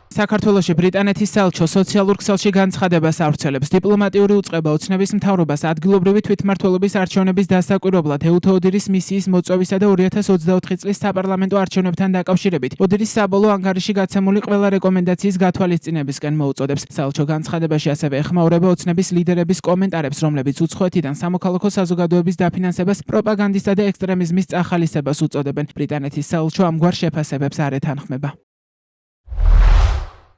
საქართველოში ბრიტანეთის საელჩო სოციალურ ქსელში განცხადებას ავრცელებს. დიპლომატიური უწყება ოცნების მთავრობას ადგილობრივი თვითმმართველობის არჩევნების დასაკვირვებლად ეუთო ოდირის მისიის მოწვევისა და 2024 წლის საპარლამენტო არჩევნებთან დაკავშირებით ოდირის საბოლოო ანგარიში გაცემული ყველა რეკომენდაციის გათვალისწინებისკენ მოუწოდებს. საელჩო განცხადებაში ასევე ეხმაურება ოცნების ლიდერების კომენტარებს, რომლებიც უცხოეთიდან სამოქალაქო საზოგადოების დაფინანსებას, პროპაგანდისა და ექსტრემიზმის წახალისებას უწოდებენ. ბრიტანეთის საელჩო ამგვარ შეფასებებს არ ეთანხმება.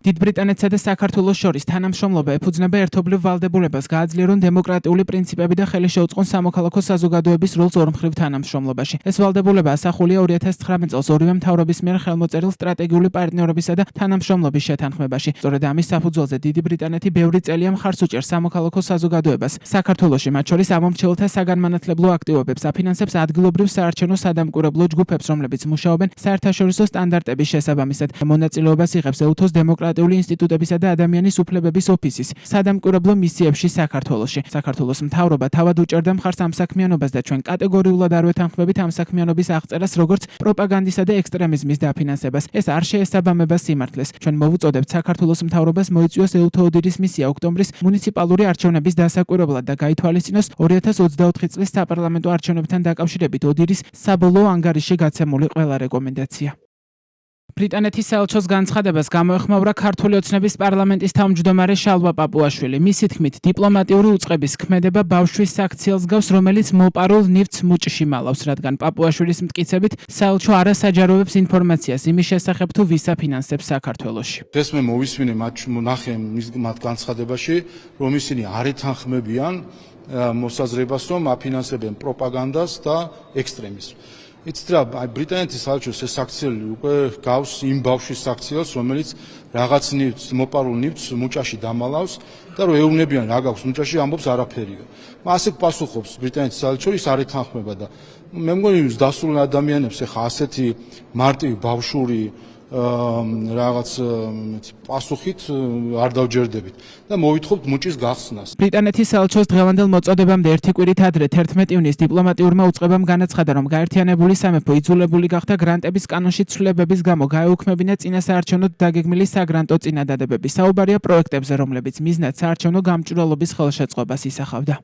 დიდ ბრიტანეთსა და საქართველოს შორის თანამშრომლობა ეფუძნება ერთობლივ ვალდებულებას გააძლიერონ დემოკრატიული პრინციპები და ხელი შეუწყონ სამოქალაქო საზოგადოების როლს ორმხრივ თანამშრომლობაში. ეს ვალდებულება ასახულია 2019 წელს ორივე მთავრობის მიერ ხელმოწერილ სტრატეგიული პარტნიორობისა და თანამშრომლობის შეთანხმებაში. სწორედ ამის საფუძველზე დიდი ბრიტანეთი ბევრი წელია მხარს უჭერს სამოქალაქო საზოგადოებას. საქართველოში, მათ შორის ამომრჩეველთა საგანმანათლებლო აქტივობებს, აფინანსებს ადგილობრივ საარჩევნო სადამკვირვებლო ჯგუფებს, რომლებიც მუშაობენ საერთაშორისო სტანდარტების შესაბამისად. მონაწილეობას იღებს ეუთოს დემოკრატიული ინსტიტუტებისა და ადამიანის უფლებების ოფისის სადამკვირვებლო მისიებში საქართველოში. საქართველოს მთავრობა თავად უჭერდა მხარს ამ საქმიანობას და ჩვენ კატეგორიულად არ ვეთანხმებით ამ საქმიანობის აღწერას როგორც პროპაგანდისა და ექსტრემიზმის დაფინანსებას. ეს არ შეესაბამება სიმართლეს. ჩვენ მოვუწოდებთ საქართველოს მთავრობას მოიწვიოს ეუთო ოდირის მისია ოქტომბრის მუნიციპალური არჩევნების დასაკვირვებლად და გაითვალისწინოს 2024 წლის საპარლამენტო არჩევნებთან დაკავშირებით ოდირის საბოლოო ანგარიში გაცემული ყველა რეკომენდაცია. ბრიტანეთის საელჩოს განცხადებას გამოეხმაურა ქართული ოცნების პარლამენტის თავმჯდომარე შალვა პაპუაშვილი. მისი თქმით, დიპლომატიური უწყების ქმედება ბავშვის საქციელს გავს, რომელიც მოპარულ ნივთს მუჭში მალავს, რადგან პაპუაშვილის მტკიცებით, საელჩო არასაჯაროებს ინფორმაციას იმის შესახებ, თუ ვის აფინანსებს საქართველოში. დღეს მე მოვისმინე მათ განცხადებაში, რომ ისინი არ ეთანხმებიან მოსაზრებას, რომ აფინანსებენ პროპაგანდას და ექსტრემიზმს. იცით რა, ბრიტანეთის საელჩოს ეს საქციელი უკვე გავს იმ ბავშვის საქციელს, რომელიც რაღაც ნივთს, მოპარულ ნივთს მუჭაში დამალავს და რომ ეუბნებიან რა გაქვს მუჭაში, ამბობს არაფერია. ასე პასუხობს ბრიტანეთის საელჩო, ის არ ეთანხმება და მე მგონი დასულ ადამიანებს ეხა ასეთი მარტივი ბავშვური რაღაც პასუხით არ დავჯერდებით და მოვითხოვთ მუჭის გახსნას. ბრიტანეთის საელჩოს დღევანდელ მოწოდებამდე ერთი კვირით ადრე 11 ივნისს დიპლომატიურმა უწყებამ განაცხადა, რომ გაერთიანებული სამეფო იძულებული გახდა გრანტების კანონში ცვლილებების გამო გაეუქმებინა წინასაარჩევნოდ დაგეგმილი საგრანტო წინადადებები. საუბარია პროექტებზე, რომლებიც მიზნად საარჩევნო გამჭვირვალობის ხელშეწყობას ისახავდა.